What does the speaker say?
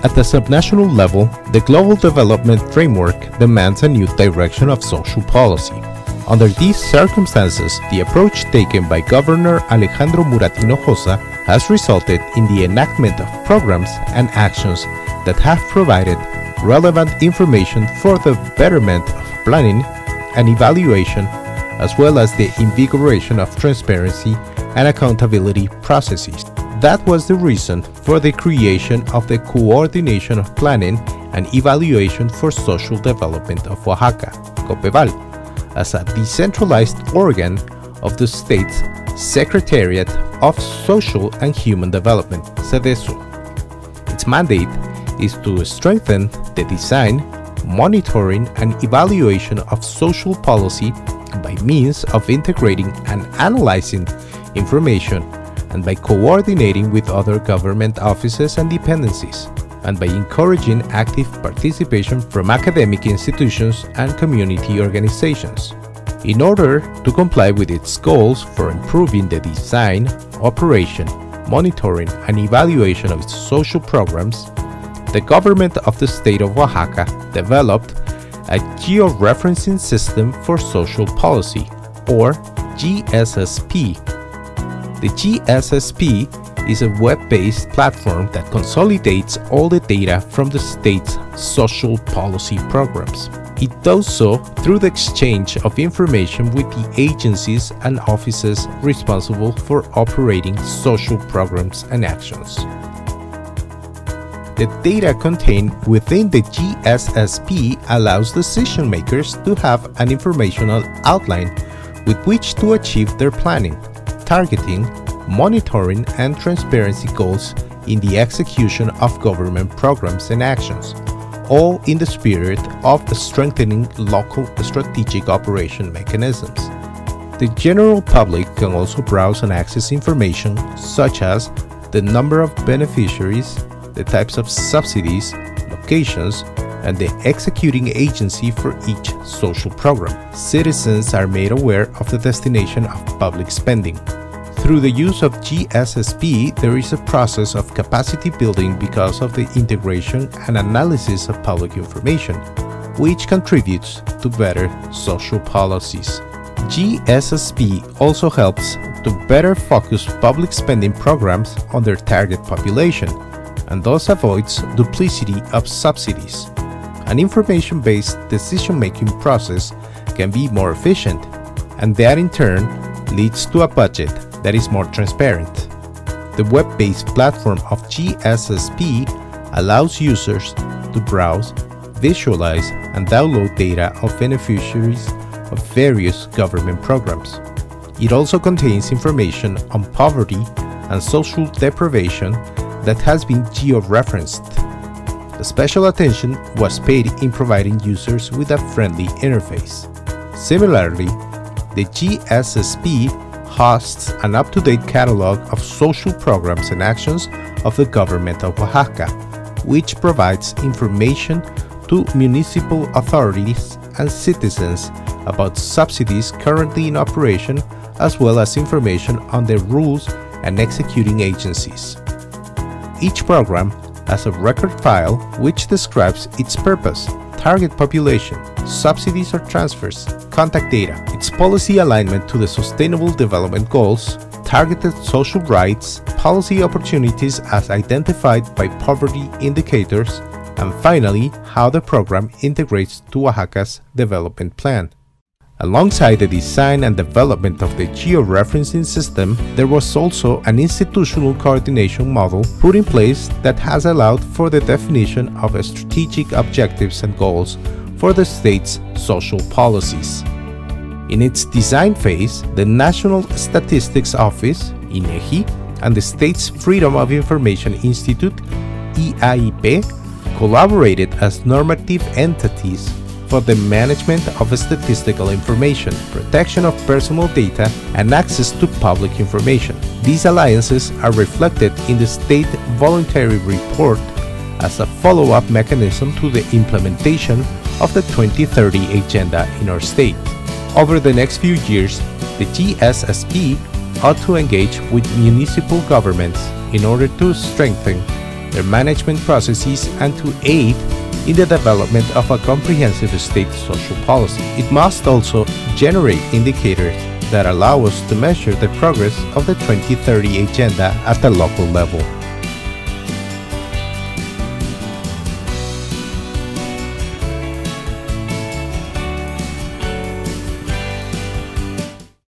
At the subnational level, the global development framework demands a new direction of social policy. Under these circumstances, the approach taken by Governor Alejandro Muratino Josa has resulted in the enactment of programs and actions that have provided relevant information for the betterment of planning and evaluation, as well as the invigoration of transparency and accountability processes. That was the reason for the creation of the Coordination of Planning and Evaluation for Social Development of Oaxaca, COPEVAL, as a decentralized organ of the state's Secretariat of Social and Human Development, CEDESO. Its mandate is to strengthen the design, monitoring, and evaluation of social policy by means of integrating and analyzing information, and by coordinating with other government offices and dependencies, and by encouraging active participation from academic institutions and community organizations. In order to comply with its goals for improving the design, operation, monitoring, and evaluation of its social programs, the government of the state of Oaxaca developed a Georreferencing System for Social Policy, or GSSP. The GSSP is a web-based platform that consolidates all the data from the state's social policy programs. It does so through the exchange of information with the agencies and offices responsible for operating social programs and actions. The data contained within the GSSP allows decision makers to have an informational outline with which to achieve their planning, targeting, monitoring, and transparency goals in the execution of government programs and actions, all in the spirit of strengthening local strategic operation mechanisms. The general public can also browse and access information such as the number of beneficiaries, the types of subsidies, locations, and the executing agency for each social program. Citizens are made aware of the destination of public spending. Through the use of GSSP, there is a process of capacity building because of the integration and analysis of public information, which contributes to better social policies. GSSP also helps to better focus public spending programs on their target population, and thus avoids duplicity of subsidies. An information-based decision-making process can be more efficient, and that in turn leads to a budget that is more transparent. The web-based platform of GSSP allows users to browse, visualize, and download data of beneficiaries of various government programs. It also contains information on poverty and social deprivation that has been georeferenced. The special attention was paid in providing users with a friendly interface. Similarly, the GSSP hosts an up-to-date catalog of social programs and actions of the government of Oaxaca, which provides information to municipal authorities and citizens about subsidies currently in operation, as well as information on their rules and executing agencies. Each program has a record file which describes its purpose, target population, subsidies or transfers, contact data, its policy alignment to the Sustainable Development Goals, targeted social rights, policy opportunities as identified by poverty indicators, and finally, how the program integrates to Oaxaca's development plan. Alongside the design and development of the georeferencing system, there was also an institutional coordination model put in place that has allowed for the definition of strategic objectives and goals for the state's social policies. In its design phase, the National Statistics Office, INEGI, and the State's Freedom of Information Institute, EIP, collaborated as normative entities for the management of statistical information, protection of personal data, and access to public information. These alliances are reflected in the State Voluntary Report as a follow-up mechanism to the implementation of the 2030 Agenda in our state. Over the next few years, the GSSP ought to engage with municipal governments in order to strengthen their management processes, and to aid in the development of a comprehensive state social policy. It must also generate indicators that allow us to measure the progress of the 2030 Agenda at the local level.